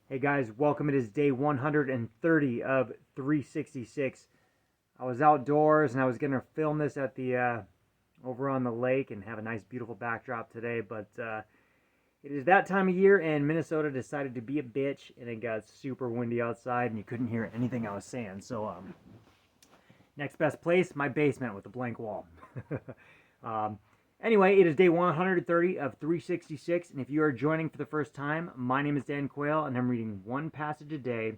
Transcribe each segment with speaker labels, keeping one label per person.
Speaker 1: Hey guys, welcome. It is day 130 of 366. I was outdoors and I was gonna film this at the over on the lake and have a nice, beautiful backdrop today, but it is that time of year and Minnesota decided to be a bitch and it got super windy outside and you couldn't hear anything I was saying. So next best place, my basement with a blank wall. um, Anyway, it is day 130 of 366, and if you are joining for the first time, my name is Dan Quayle, and I'm reading one passage a day,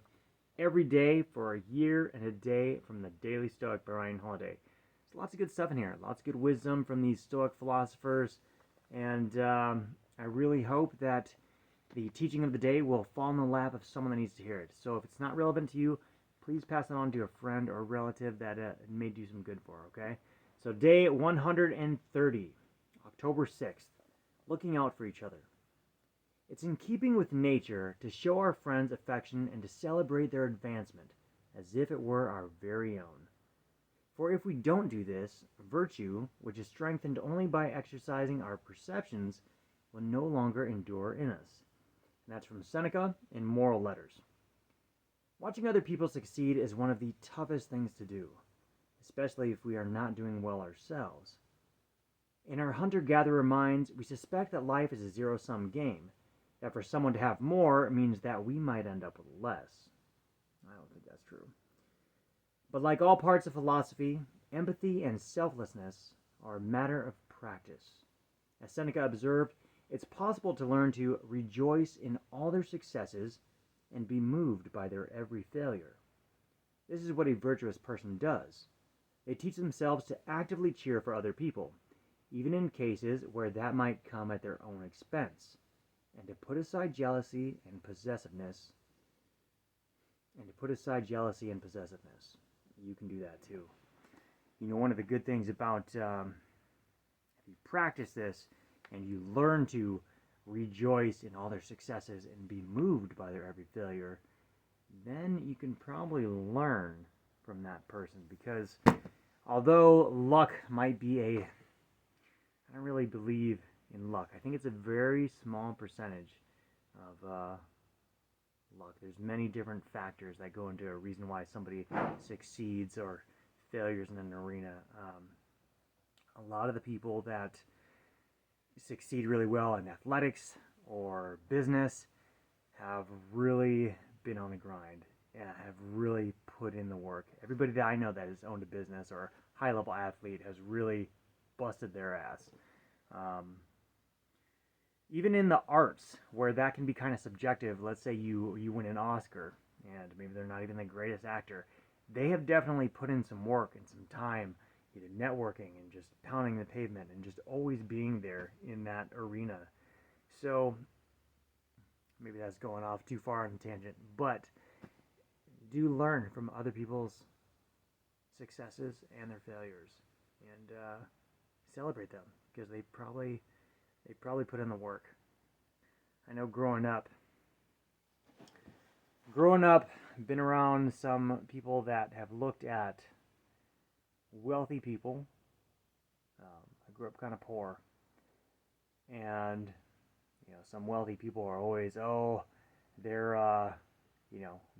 Speaker 1: every day for a year and a day from the Daily Stoic by Ryan Holiday. There's lots of good stuff in here, lots of good wisdom from these Stoic philosophers, and I really hope that the teaching of the day will fall in the lap of someone that needs to hear it. So if it's not relevant to you, please pass it on to a friend or a relative that it may do some good for, okay? So day 130. October 6th, looking out for each other. It's in keeping with nature to show our friends affection and to celebrate their advancement as if it were our very own. For if we don't do this, virtue, which is strengthened only by exercising our perceptions, will no longer endure in us. And that's from Seneca in Moral Letters. Watching other people succeed is one of the toughest things to do, especially if we are not doing well ourselves. In our hunter-gatherer minds, we suspect that life is a zero-sum game, that for someone to have more means that we might end up with less. I don't think that's true. But like all parts of philosophy, empathy and selflessness are a matter of practice. As Seneca observed, it's possible to learn to rejoice in all their successes and be moved by their every failure. This is what a virtuous person does. They teach themselves to actively cheer for other people, even in cases where that might come at their own expense, and to put aside jealousy and possessiveness. You can do that too. You know, one of the good things about if you practice this and you learn to rejoice in all their successes and be moved by their every failure, then you can probably learn from that person, because although luck might be I don't really believe in luck. I think it's a very small percentage of luck. There's many different factors that go into a reason why somebody succeeds or failures in an arena. A lot of the people that succeed really well in athletics or business have really been on the grind and have really put in the work. Everybody that I know that has owned a business or high-level athlete has really busted their ass. Even in the arts, where that can be kind of subjective, let's say you win an Oscar, and maybe they're not even the greatest actor, they have definitely put in some work and some time, either networking and just pounding the pavement and just always being there in that arena. So, maybe that's going off too far on a tangent, but do learn from other people's successes and their failures, and celebrate them, because they probably put in the work. I know growing up, been around some people that have looked at wealthy people. I grew up kind of poor, and some wealthy people are always, they're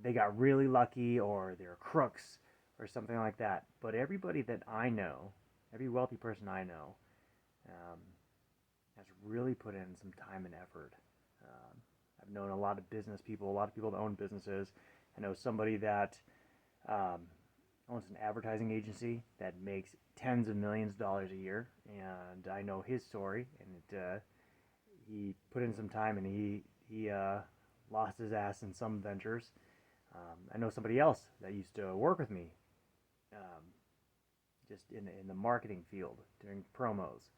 Speaker 1: they got really lucky, or they're crooks or something like that. But everybody that I know, every wealthy person I know, has really put in some time and effort. I've known a lot of business people, a lot of people that own businesses. I know somebody that owns an advertising agency that makes tens of millions of dollars a year, and I know his story. And he put in some time, and he lost his ass in some ventures. I know somebody else that used to work with me, just in the marketing field, doing promos.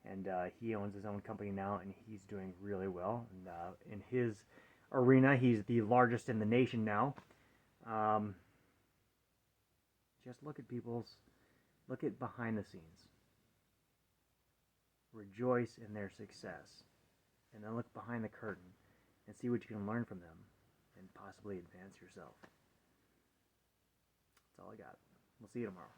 Speaker 1: And he owns his own company now, and he's doing really well. And in his arena, he's the largest in the nation now. Just look at behind the scenes. Rejoice in their success. And then look behind the curtain and see what you can learn from them and possibly advance yourself. That's all I got. We'll see you tomorrow.